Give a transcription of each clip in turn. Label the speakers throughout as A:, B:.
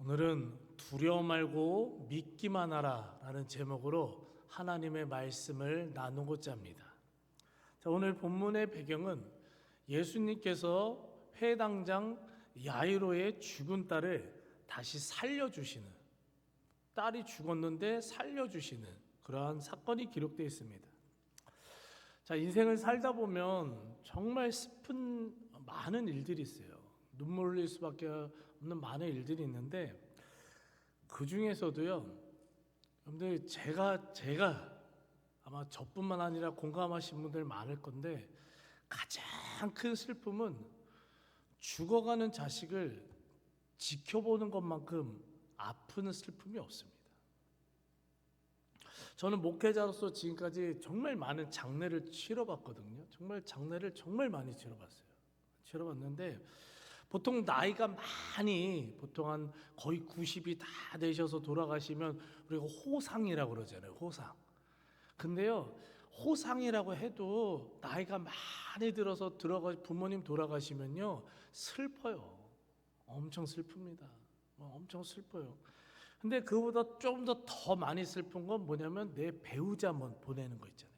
A: 오늘은 두려워 말고 믿기만 하라 라는 제목으로 하나님의 말씀을 나누고자 합니다. 자, 오늘 본문의 배경은 예수님께서 회당장 야이로의 죽은 딸을 다시 살려주시는, 딸이 죽었는데 살려주시는 그러한 사건이 기록되어 있습니다. 자, 인생을 살다 보면 정말 슬픈 많은 일들이 있어요. 눈물 흘릴 수밖에 없는 많은 일들이 있는데, 그 중에서도요, 여러분들 제가 아마 저뿐만 아니라 공감하신 분들 많을 건데, 가장 큰 슬픔은 죽어가는 자식을 지켜보는 것만큼 아픈 슬픔이 없습니다. 저는 목회자로서 지금까지 정말 많은 장례를 치러봤거든요. 정말 장례를 정말 많이 치러봤는데, 보통 나이가 많이, 보통 한 거의 90이 다 되셔서 돌아가시면 우리가 호상이라고 그러잖아요. 호상. 근데요, 호상이라고 해도 나이가 많이 들어서 부모님 돌아가시면요, 슬퍼요. 엄청 슬픕니다. 엄청 슬퍼요. 근데 그보다 좀 더 많이 슬픈 건 뭐냐면 내 배우자 보내는 거 있잖아요.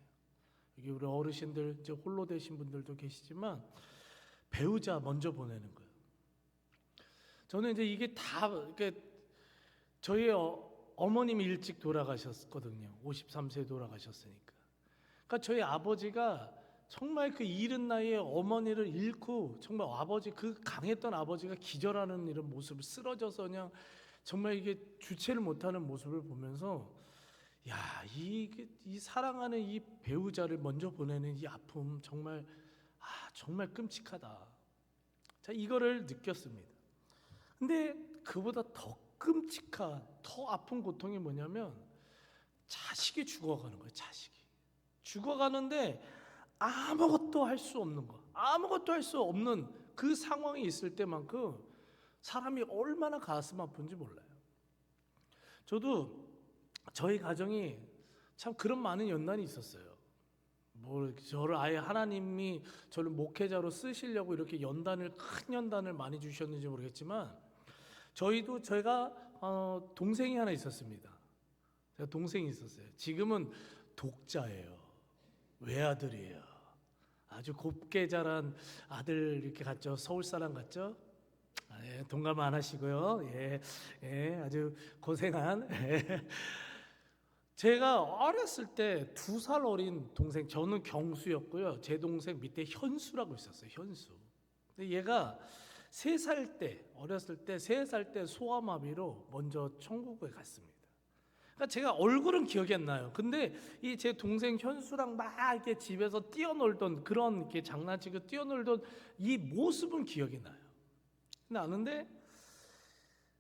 A: 여기 우리 어르신들, 이제 홀로 되신 분들도 계시지만 배우자 먼저 보내는 거예요. 저는 이제 이게 다 저희 어머님이 일찍 돌아가셨거든요. 53세에 돌아가셨으니까. 그러니까 저희 아버지가 정말 그 이른 나이에 어머니를 잃고, 정말 그 강했던 아버지가 기절하는 이런 모습을, 쓰러져서 그냥 정말 이게 주체를 못하는 모습을 보면서, 야, 이 사랑하는 이 배우자를 먼저 보내는 이 아픔, 정말 끔찍하다. 자, 이거를 느꼈습니다. 근데 그보다 더 끔찍한, 더 아픈 고통이 뭐냐면 자식이 죽어가는 거예요. 자식이 죽어가는데 아무것도 할 수 없는 거, 아무것도 할 수 없는 그 상황이 있을 때만큼 사람이 얼마나 가슴 아픈지 몰라요. 저도 저희 가정이 참 그런 많은 연단이 있었어요. 저를 아예 하나님이 저를 목회자로 쓰시려고 이렇게 큰 연단을 많이 주셨는지 모르겠지만, 제가 동생이 하나 있었습니다. 제가 동생이 있었어요. 지금은 독자예요. 외아들이에요. 아주 곱게 자란 아들 이렇게 같죠. 서울 사람 같죠. 예, 동감 안 하시고요. 아주 고생한. 제가 어렸을 때 2살 어린 동생, 저는 경수였고요. 제 동생 밑에 현수라고 있었어요. 현수. 근데 얘가 3살 때, 어렸을 때 3살 때 소아마비로 먼저 천국에 갔습니다. 그러니까 제가 얼굴은 기억이 안 나요. 근데 이 제 동생 현수랑 막 이렇게 집에서 뛰어놀던, 그런 이렇게 장난치고 뛰어놀던 이 모습은 기억이 나요. 나는데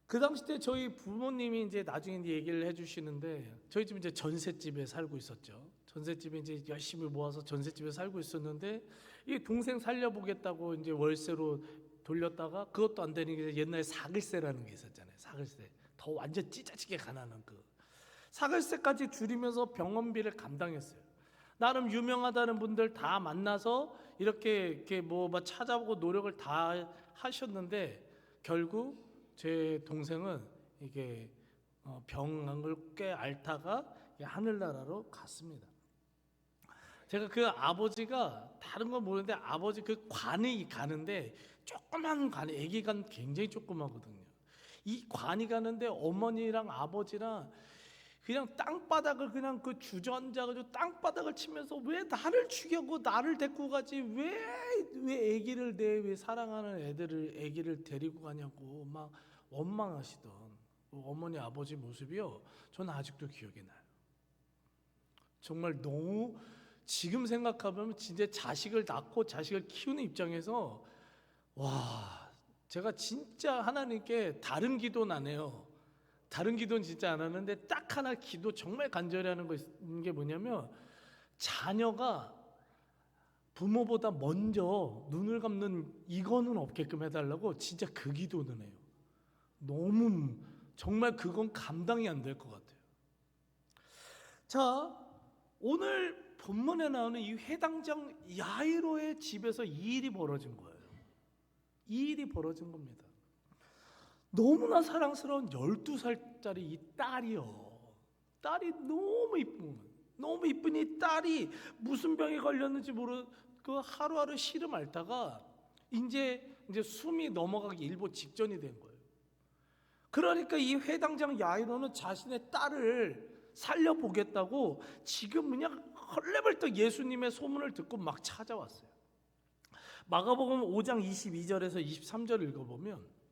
A: 그 당시 때 저희 부모님이 이제 나중에 이제 얘기를 해주시는데, 저희 집 이제 전셋집에 살고 있었죠. 전셋집에 이제 열심히 모아서 전셋집에 살고 있었는데, 이 동생 살려보겠다고 이제 월세로 돌렸다가 그것도 안 되는 게 옛날에 사글세라는 게 있었잖아요. 사글세. 더 완전 찢어지게 가난한 그 사글세까지 줄이면서 병원비를 감당했어요. 나름 유명하다는 분들 다 만나서 이렇게 찾아보고 노력을 다 하셨는데, 결국 제 동생은 이게 병을 꽤 앓다가 하늘나라로 갔습니다. 제가 그 아버지가 다른 건 모르는데, 아버지 그 관이 가는데, 조그만 관이, 아기 관 굉장히 조그마거든요. 이 관이 가는데 어머니랑 아버지랑 그냥 땅바닥을, 그냥 그 주저앉아가지고 땅바닥을 치면서, 왜 나를 죽이고 나를 데리고 가지, 왜 아기를, 왜 사랑하는 아기를 데리고 가냐고 막 원망하시던 어머니 아버지 모습이요, 저는 아직도 기억이 나요. 정말 너무, 지금 생각하면 진짜 자식을 낳고 자식을 키우는 입장에서, 제가 진짜 하나님께 다른 기도는 안 해요. 다른 기도는 진짜 안 하는데, 딱 하나 기도 정말 간절히 하는 게 뭐냐면, 자녀가 부모보다 먼저 눈을 감는 이거는 없게끔 해달라고, 진짜 그 기도는 해요. 너무 정말 그건 감당이 안 될 것 같아요. 자, 오늘 본문에 나오는 이 회당장 야이로의 집에서 이 일이 벌어진 거예요. 이 일이 벌어진 겁니다. 너무나 사랑스러운 12살짜리 이 딸이요. 딸이 너무 이쁜 이 딸이 무슨 병에 걸렸는지 그 하루하루 시름 앓다가 이제 숨이 넘어가기 일보 직전이 된 거예요. 그러니까 이 회당장 야이로는 자신의 딸을 살려보겠다고 지금 그냥 헐레벌떡 예수님의 소문을 듣고 막 찾아왔어요. 마가복음 5장 22절에서 23절 읽어보면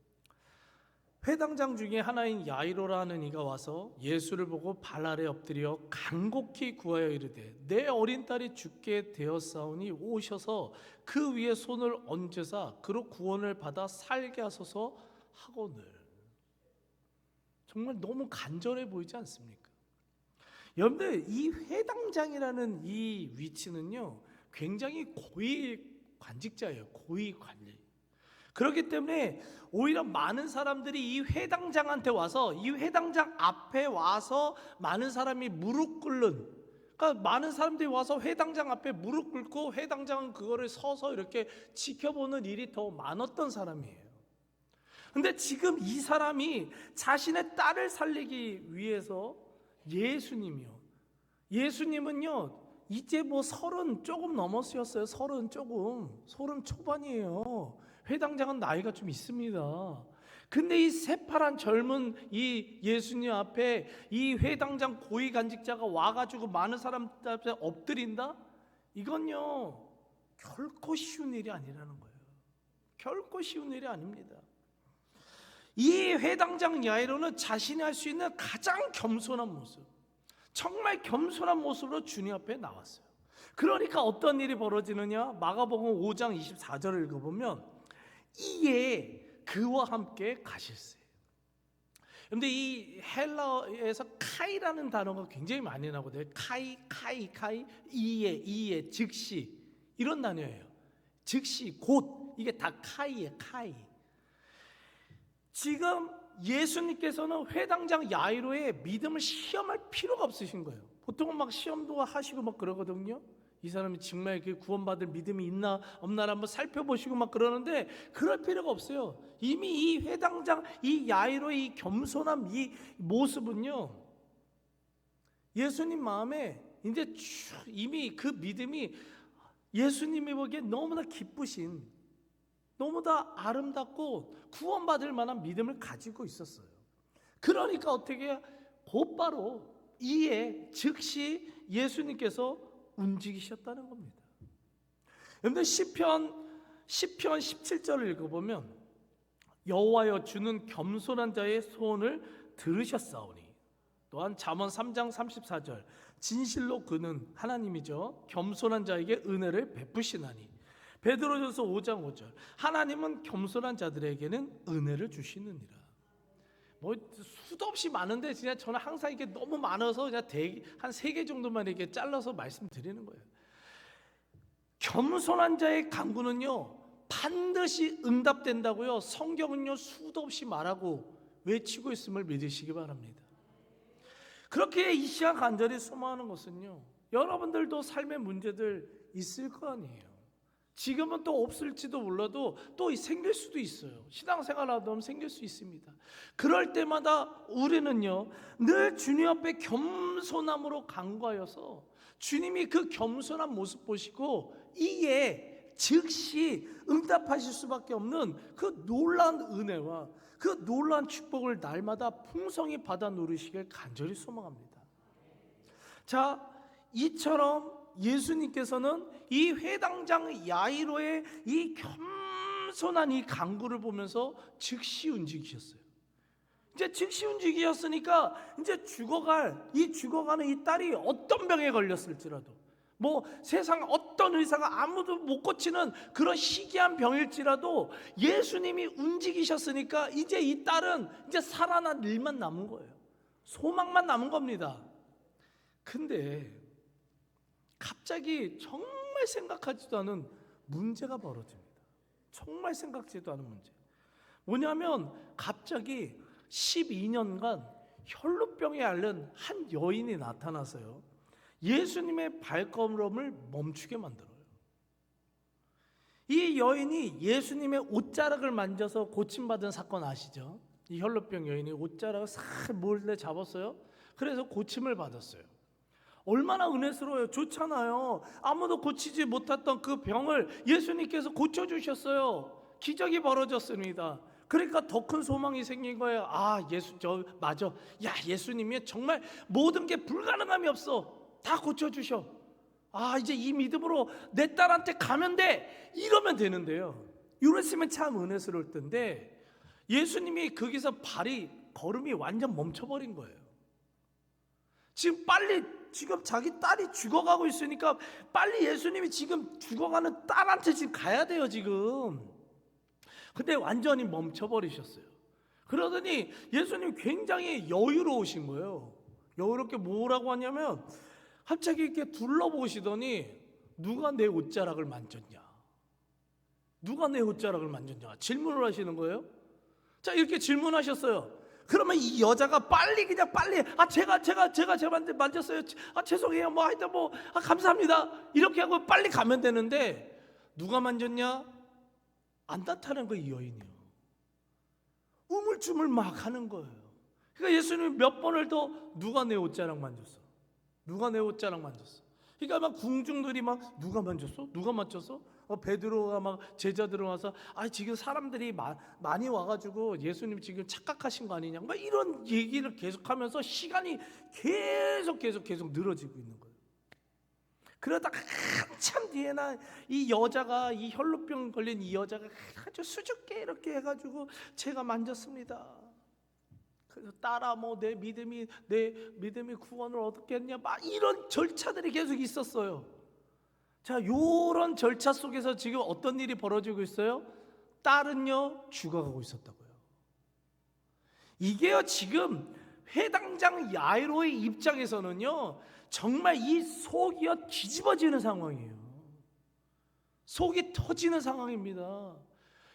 A: 회당장 중에 하나인 야이로라는 이가 와서 예수를 보고 발 아래 엎드려 간곡히 구하여 이르되 내 어린 딸이 죽게 되었사오니 오셔서 그 위에 손을 얹으사 그로 구원을 받아 살게 하소서 하거늘. 정말 너무 간절해 보이지 않습니까? 여러분들, 이 회당장이라는 이 위치는요 굉장히 고위 관직자예요. 고위 관리. 그렇기 때문에 오히려 많은 사람들이 이 회당장한테 와서, 이 회당장 앞에 와서 많은 사람이 무릎 꿇는, 그러니까 많은 사람들이 와서 회당장 앞에 무릎 꿇고 회당장은 그거를 서서 이렇게 지켜보는 일이 더 많았던 사람이에요. 근데 지금 이 사람이 자신의 딸을 살리기 위해서 예수님은요 이제 뭐 30 조금 넘었어요. 30 초반이에요. 회당장은 나이가 좀 있습니다. 근데 이 새파란 젊은 이 예수님 앞에 이 회당장 고위 간직자가 와가지고 많은 사람들 앞에 엎드린다? 이건요 결코 쉬운 일이 아니라는 거예요. 결코 쉬운 일이 아닙니다. 이 회당장 야이로는 자신이 할 수 있는 가장 겸손한 모습, 정말 겸손한 모습으로 주님 앞에 나왔어요. 그러니까 어떤 일이 벌어지느냐? 마가복음 5장 24절을 읽어보면 이에 그와 함께 가실세. 그런데 이 헬라어에서 카이라는 단어가 굉장히 많이 나거든요. 카이, 이에, 즉시, 이런 단어예요. 즉시, 곧, 이게 다 카이예요. 카이. 지금 예수님께서는 회당장 야이로의 믿음을 시험할 필요가 없으신 거예요. 보통은 막 시험도 하시고 막 그러거든요. 이 사람이 정말 구원받을 믿음이 있나 없나를 한번 살펴보시고 막 그러는데 그럴 필요가 없어요. 이미 이 회당장 이 야이로의 이 겸손한 이 모습은요 예수님 마음에 이제 이미 그 믿음이 예수님이 보기에 너무나 기쁘신, 너무나 아름답고 구원받을 만한 믿음을 가지고 있었어요. 그러니까 어떻게 곧바로 이에 즉시 예수님께서 움직이셨다는 겁니다. 여러분들 시편 17절을 읽어보면 여호와여 주는 겸손한 자의 소원을 들으셨사오니, 또한 잠언 3장 34절 진실로 그는 하나님이죠 겸손한 자에게 은혜를 베푸시나니, 베드로전서 5장 5절 하나님은 겸손한 자들에게는 은혜를 주시느니라. 뭐 수도 없이 많은데 그냥 저는 항상 이게 너무 많아서 그냥 한 3개 정도만 이렇게 잘라서 말씀드리는 거예요. 겸손한 자의 간구는요 반드시 응답된다고요 성경은요 수도 없이 말하고 외치고 있음을 믿으시기 바랍니다. 그렇게 이 시간 간절히 소망하는 것은요 여러분들도 삶의 문제들 있을 거 아니에요. 지금은 또 없을지도 몰라도 또 생길 수도 있어요. 신앙생활 하다 보면 생길 수 있습니다. 그럴 때마다 우리는요 늘 주님 앞에 겸손함으로 간구하여서 주님이 그 겸손한 모습 보시고 이에 즉시 응답하실 수밖에 없는 그 놀라운 은혜와 그 놀라운 축복을 날마다 풍성히 받아 누리시길 간절히 소망합니다. 자, 이처럼 예수님께서는 이 회당장 야이로의 이 겸손한 이 간구를 보면서 즉시 움직이셨어요. 이제 즉시 움직이셨으니까 이제 죽어가는 이 딸이 어떤 병에 걸렸을지라도, 뭐 세상 어떤 의사가 아무도 못 고치는 그런 희귀한 병일지라도 예수님이 움직이셨으니까 이제 이 딸은 이제 살아날 일만 남은 거예요. 소망만 남은 겁니다. 근데 갑자기 정말 생각하지도 않은 문제가 벌어집니다. 정말 생각지도 않은 문제. 뭐냐면 갑자기 12년간 혈루병에 앓는 한 여인이 나타나서요 예수님의 발걸음을 멈추게 만들어요. 이 여인이 예수님의 옷자락을 만져서 고침받은 사건 아시죠? 이 혈루병 여인이 옷자락을 싹 몰래 잡았어요. 그래서 고침을 받았어요. 얼마나 은혜스러워요. 좋잖아요. 아무도 고치지 못했던 그 병을 예수님께서 고쳐주셨어요. 기적이 벌어졌습니다. 그러니까 더 큰 소망이 생긴 거예요. 아, 맞아. 야, 예수님이 정말 모든 게 불가능함이 없어. 다 고쳐주셔. 아, 이제 이 믿음으로 내 딸한테 가면 돼. 이러면 되는데요. 이랬으면 참 은혜스러울 텐데 예수님이 거기서 걸음이 완전 멈춰버린 거예요. 지금 자기 딸이 죽어가고 있으니까 빨리 예수님이 지금 죽어가는 딸한테 지금 가야 돼요, 지금. 근데 완전히 멈춰버리셨어요. 그러더니 예수님 굉장히 여유로우신 거예요. 여유롭게 뭐라고 하냐면 갑자기 이렇게 둘러보시더니 누가 내 옷자락을 만졌냐? 누가 내 옷자락을 만졌냐? 질문을 하시는 거예요. 자, 이렇게 질문하셨어요. 그러면 이 여자가 빨리 제가 만졌어요. 아, 죄송해요. 하여튼 감사합니다. 이렇게 하고 빨리 가면 되는데 누가 만졌냐? 안 나타난 거예요, 이 여인이요. 우물쭈물 막 하는 거예요. 그러니까 예수님이 몇 번을 더 누가 내 옷자락 만졌어? 누가 내 옷자락 만졌어? 그러니까 막 궁중들이 막 누가 만졌어? 누가 만졌어? 베드로가 막 제자들 와서 지금 사람들이 많이 와가지고 예수님 지금 착각하신 거 아니냐? 막 이런 얘기를 계속하면서 시간이 계속 늘어지고 있는 거예요. 그러다가 한참 뒤에나 이 혈루병 걸린 이 여자가 아주 수줍게 이렇게 해가지고 제가 만졌습니다. 그래서 딸아, 내 믿음이 구원을 얻겠냐? 막 이런 절차들이 계속 있었어요. 자, 요런 절차 속에서 지금 어떤 일이 벌어지고 있어요? 딸은요, 죽어가고 있었다고요. 이게요, 지금 회당장 야이로의 입장에서는요, 정말 이 속이요 뒤집어지는 상황이에요. 속이 터지는 상황입니다.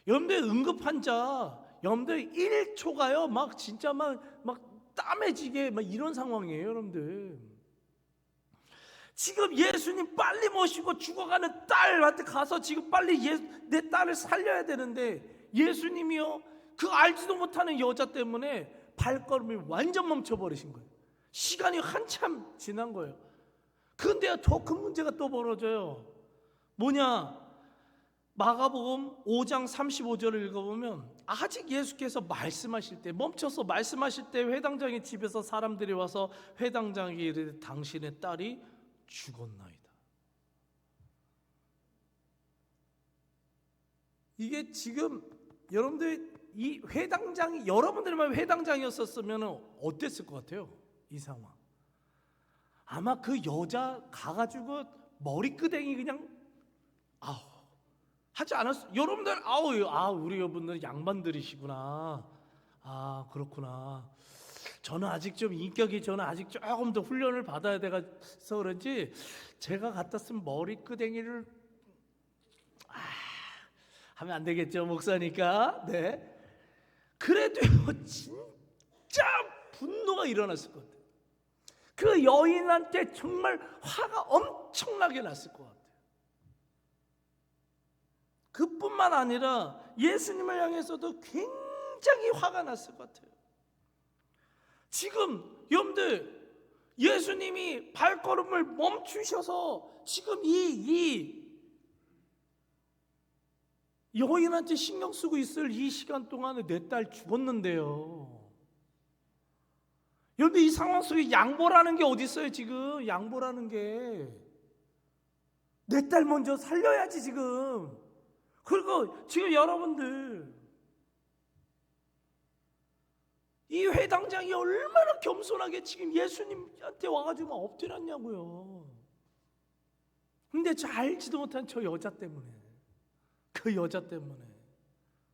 A: 여러분들 응급환자, 여러분들 1초가요, 막 진짜 막 땀해지게 막 이런 상황이에요, 여러분들. 지금 예수님 빨리 모시고 죽어가는 딸한테 가서 지금 빨리 내 딸을 살려야 되는데 예수님이요 그 알지도 못하는 여자 때문에 발걸음을 완전 멈춰버리신 거예요. 시간이 한참 지난 거예요. 그런데 더 큰 문제가 또 벌어져요. 뭐냐? 마가복음 5장 35절을 읽어보면 아직 예수께서 말씀하실 때 멈춰서 말씀하실 때 회당장의 집에서 사람들이 와서 회당장에게 이르되 당신의 딸이 죽었나이다. 이게 지금 여러분들 이 회당장이 여러분들만 회당장이었었으면 어땠을 것 같아요? 이 상황. 아마 그 여자 가가지고 머리끄댕이 그냥 하지 않았어. 여러분들 우리 여러분들 양반들이시구나. 그렇구나. 저는 아직 좀 인격이 아직 조금 더 훈련을 받아야 돼서 그런지 제가 갖다 쓴 머리끄댕이를 하면 안 되겠죠, 목사니까. 네. 그래도 진짜 분노가 일어났을 것 같아요. 그 여인한테 정말 화가 엄청나게 났을 것 같아요. 그뿐만 아니라 예수님을 향해서도 굉장히 화가 났을 것 같아요. 지금 여러분들 예수님이 발걸음을 멈추셔서 지금 이 여인한테 신경 쓰고 있을 이 시간 동안에 내 딸 죽었는데요. 여러분들 이 상황 속에 양보라는 게 어디 있어요? 지금 양보라는 게 내 딸 먼저 살려야지 지금. 그리고 지금 여러분들 이 회당장이 얼마나 겸손하게 지금 예수님한테 와가지고 막 엎드렸냐고요. 근데 저 알지도 못한 저 여자 때문에 그 여자 때문에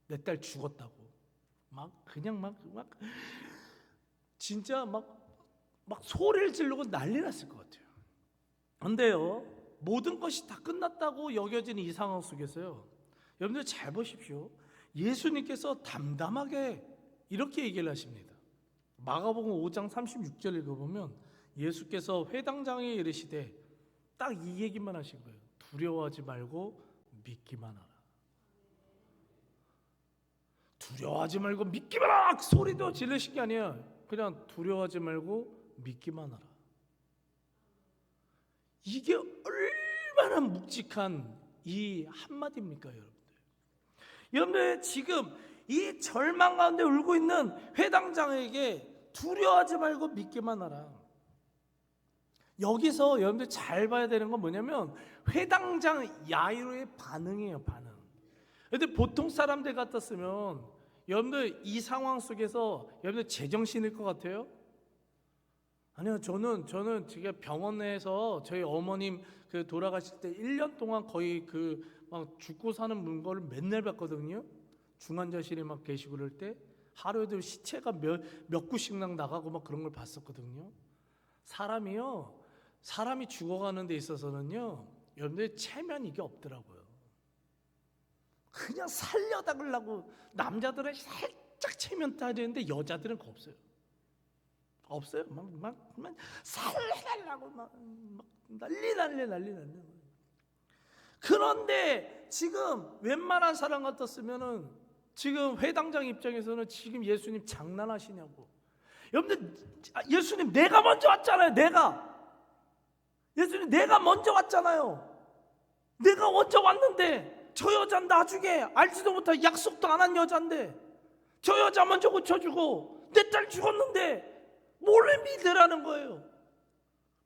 A: 내 딸 죽었다고 그냥 진짜 소리를 지르고 난리 났을 것 같아요. 근데요 모든 것이 다 끝났다고 여겨지는 이 상황 속에서요 여러분들 잘 보십시오. 예수님께서 담담하게 이렇게 얘기를 하십니다. 마가복음 5장 36절 읽어보면 예수께서 회당장에 이르시되 딱 이 얘기만 하신 거예요. 두려워하지 말고 믿기만 하라. 두려워하지 말고 믿기만 하라 소리도 지르신 게 아니야. 그냥 두려워하지 말고 믿기만 하라. 이게 얼마나 묵직한 이 한마디입니까, 여러분들? 여러분들 지금 이 절망 가운데 울고 있는 회당장에게 두려워하지 말고 믿기만 하라. 여기서 여러분들 잘 봐야 되는 건 뭐냐면 회당장 야이로의 반응이에요, 반응. 근데 보통 사람들 같았으면 여러분들 이 상황 속에서 여러분들 제정신일 것 같아요? 아니요, 저는 제가 병원에서 저희 어머님 그 돌아가실 때 1년 동안 거의 그 막 죽고 사는 물건을 맨날 봤거든요. 중환자실에 막 계시고 그럴 때 하루에도 시체가 몇 구씩 나가고 막 그런 걸 봤었거든요. 사람이 죽어가는 데 있어서는요, 여러분들 체면 이게 없더라고요. 그냥 살려달라고 남자들은 살짝 체면 따지는데 여자들은 그거 없어요. 막 살려달라고 막 난리. 그런데 지금 웬만한 사람 같았으면은 지금 회당장 입장에서는 지금 예수님 장난하시냐고. 여러분들 예수님 내가 먼저 왔잖아요. 예수님 내가 먼저 왔잖아요. 내가 먼저 왔는데 저 여자는 나중에 알지도 못하고 약속도 안 한 여자인데 저 여자 먼저 고쳐주고 내 딸 죽었는데 뭘 믿으라는 거예요?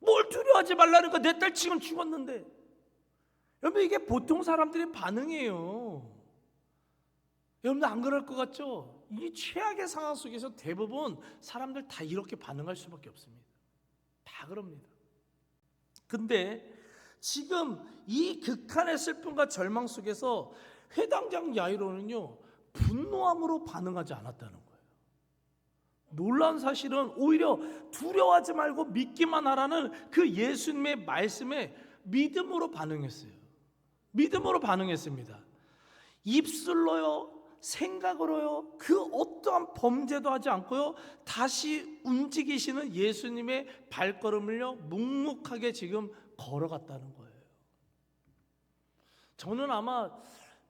A: 뭘 두려워하지 말라는 거예요? 내 딸 지금 죽었는데. 여러분 이게 보통 사람들의 반응이에요. 여러분들 안 그럴 것 같죠? 이 최악의 상황 속에서 대부분 사람들 다 이렇게 반응할 수밖에 없습니다. 다 그럽니다. 근데 지금 이 극한의 슬픔과 절망 속에서 회당장 야이로는요 분노함으로 반응하지 않았다는 거예요. 놀라운 사실은 오히려 두려워하지 말고 믿기만 하라는 그 예수님의 말씀에 믿음으로 반응했어요. 믿음으로 반응했습니다. 입술로요, 생각으로요, 그 어떠한 범죄도 하지 않고요, 다시 움직이시는 예수님의 발걸음을요, 묵묵하게 지금 걸어갔다는 거예요. 저는 아마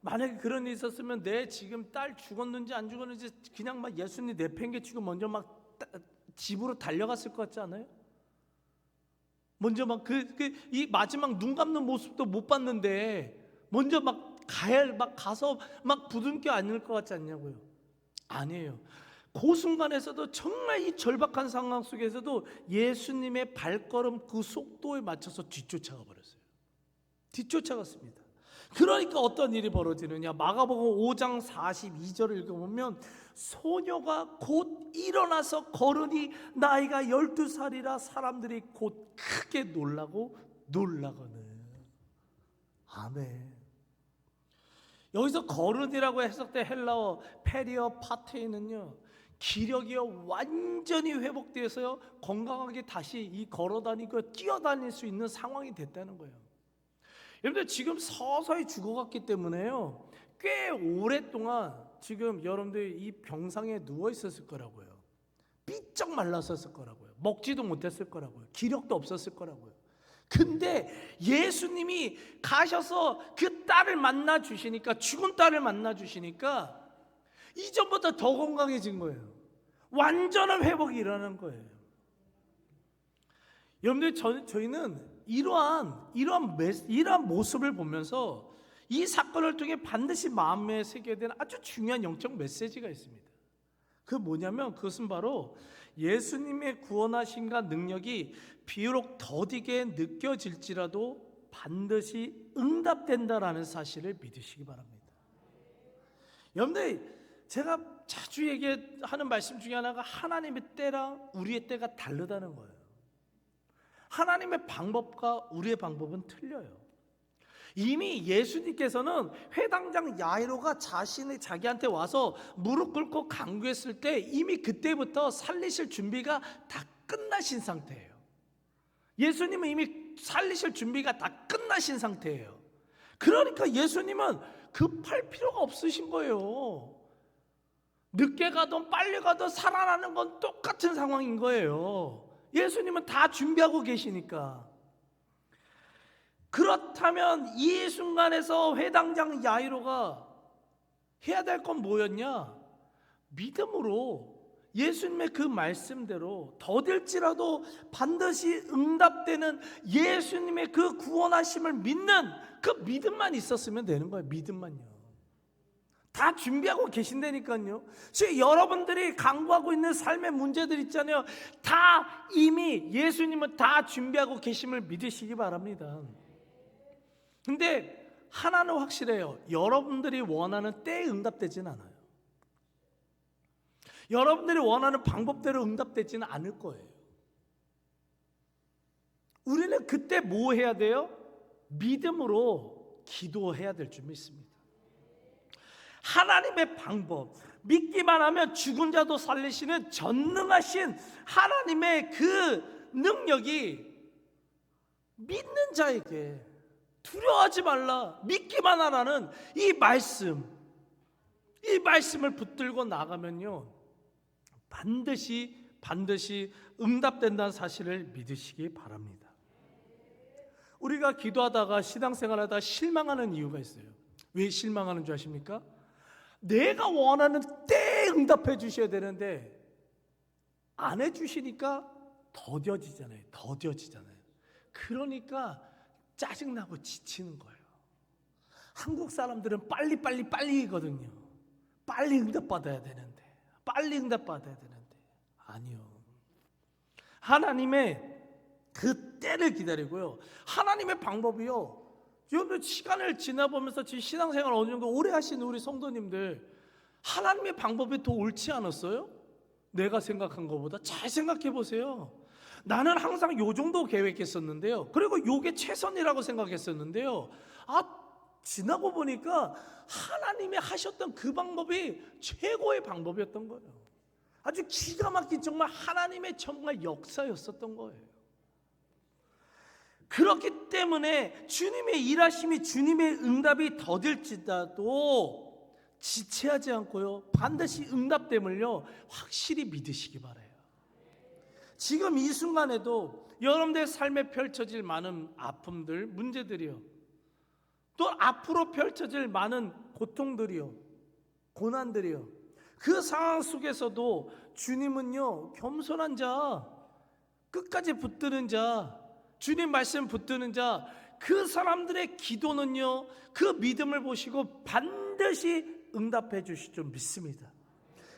A: 만약에 그런 일이 있었으면 내 지금 딸 죽었는지 안 죽었는지 그냥 막 예수님 내팽개치고 먼저 막 집으로 달려갔을 것 같지 않아요? 먼저 막 이 마지막 눈 감는 모습도 못 봤는데 먼저 막 가서 막 부둥켜 안을 것 같지 않냐고요? 아니에요. 그 순간에서도 정말 이 절박한 상황 속에서도 예수님의 발걸음 그 속도에 맞춰서 뒤쫓아가 버렸어요. 뒤쫓아갔습니다. 그러니까 어떤 일이 벌어지느냐? 마가복음 5장 42절을 읽어보면 소녀가 곧 일어나서 걸으니 나이가 12살이라 사람들이 곧 크게 놀라거늘. 아멘. 여기서 걸으니라고 해석된 헬라어 페리어 파테이는요, 기력이요 완전히 회복되어서요 건강하게 다시 이 걸어다니고 뛰어다닐 수 있는 상황이 됐다는 거예요. 여러분들 지금 서서히 죽어갔기 때문에요 꽤 오랫동안 지금 여러분들 이 병상에 누워 있었을 거라고요. 삐쩍 말랐었을 거라고요. 먹지도 못했을 거라고요. 기력도 없었을 거라고요. 근데 예수님이 가셔서 그 딸을 만나 주시니까, 죽은 딸을 만나 주시니까 이전보다 더 건강해진 거예요. 완전한 회복이 일어나는 거예요. 여러분들 저희는 이러한 모습을 보면서 이 사건을 통해 반드시 마음에 새겨야 되는 아주 중요한 영적 메시지가 있습니다. 그 뭐냐면 그것은 바로 예수님의 구원하심과 능력이 비록 더디게 느껴질지라도 반드시 응답된다라는 사실을 믿으시기 바랍니다. 여러분들 제가 자주 얘기하는 말씀 중에 하나가 하나님의 때랑 우리의 때가 다르다는 거예요. 하나님의 방법과 우리의 방법은 틀려요. 이미 예수님께서는 회당장 야이로가 자기한테 와서 무릎 꿇고 간구했을 때 이미 그때부터 살리실 준비가 다 끝나신 상태예요. 예수님은 이미 살리실 준비가 다 끝나신 상태예요. 그러니까 예수님은 급할 필요가 없으신 거예요. 늦게 가든 빨리 가든 살아나는 건 똑같은 상황인 거예요. 예수님은 다 준비하고 계시니까. 그렇다면 이 순간에서 회당장 야이로가 해야 될 건 뭐였냐? 믿음으로 예수님의 그 말씀대로 더딜지라도 반드시 응답되는 예수님의 그 구원하심을 믿는 그 믿음만 있었으면 되는 거예요. 믿음만요. 다 준비하고 계신다니까요. 지금 여러분들이 강구하고 있는 삶의 문제들 있잖아요. 다 이미 예수님은 다 준비하고 계심을 믿으시기 바랍니다. 근데 하나는 확실해요. 여러분들이 원하는 때에 응답되진 않아요. 여러분들이 원하는 방법대로 응답되지는 않을 거예요. 우리는 그때 뭐 해야 돼요? 믿음으로 기도해야 될 줄 믿습니다. 하나님의 방법, 믿기만 하면 죽은 자도 살리시는 전능하신 하나님의 그 능력이 믿는 자에게 두려워하지 말라, 믿기만 하라는 이 말씀을 붙들고 나가면요, 반드시 응답된다는 사실을 믿으시기 바랍니다. 우리가 기도하다가 신앙생활하다가 실망하는 이유가 있어요. 왜 실망하는 줄 아십니까? 내가 원하는 때에 응답해 주셔야 되는데 안 해주시니까 더뎌지잖아요. 그러니까 짜증나고 지치는 거예요. 한국 사람들은 빨리거든요. 빨리 응답받아야 되는데 아니요. 하나님의 그 때를 기다리고요. 하나님의 방법이요. 여러분 시간을 지나보면서 지금 신앙생활 어느 정도 오래 하시는 우리 성도님들, 하나님의 방법이 더 옳지 않았어요? 내가 생각한 것보다 잘 생각해 보세요. 나는 항상 요 정도 계획했었는데요. 그리고 요게 최선이라고 생각했었는데요. 지나고 보니까 하나님이 하셨던 그 방법이 최고의 방법이었던 거예요. 아주 기가 막힌 정말 하나님의 정말 역사였었던 거예요. 그렇기 때문에 주님의 일하심이, 주님의 응답이 더딜지라도 지체하지 않고요, 반드시 응답됨을요 확실히 믿으시기 바라요. 지금 이 순간에도 여러분들의 삶에 펼쳐질 많은 아픔들, 문제들이요, 또 앞으로 펼쳐질 많은 고통들이요, 고난들이요, 그 상황 속에서도 주님은요 겸손한 자, 끝까지 붙드는 자, 주님 말씀 붙드는 자, 그 사람들의 기도는요 그 믿음을 보시고 반드시 응답해 주실 줄 믿습니다.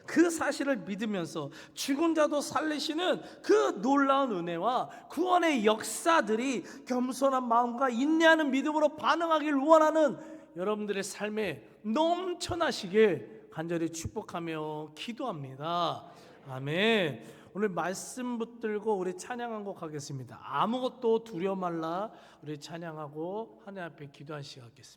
A: 그 사실을 믿으면서 죽은 자도 살리시는 그 놀라운 은혜와 구원의 역사들이 겸손한 마음과 인내하는 믿음으로 반응하길 원하는 여러분들의 삶에 넘쳐나시길 간절히 축복하며 기도합니다. 아멘. 오늘 말씀 붙들고 우리 찬양한 곡 하겠습니다. 아무것도 두려워 말라. 우리 찬양하고 하나님 앞에 기도한 시간 갖겠습니다.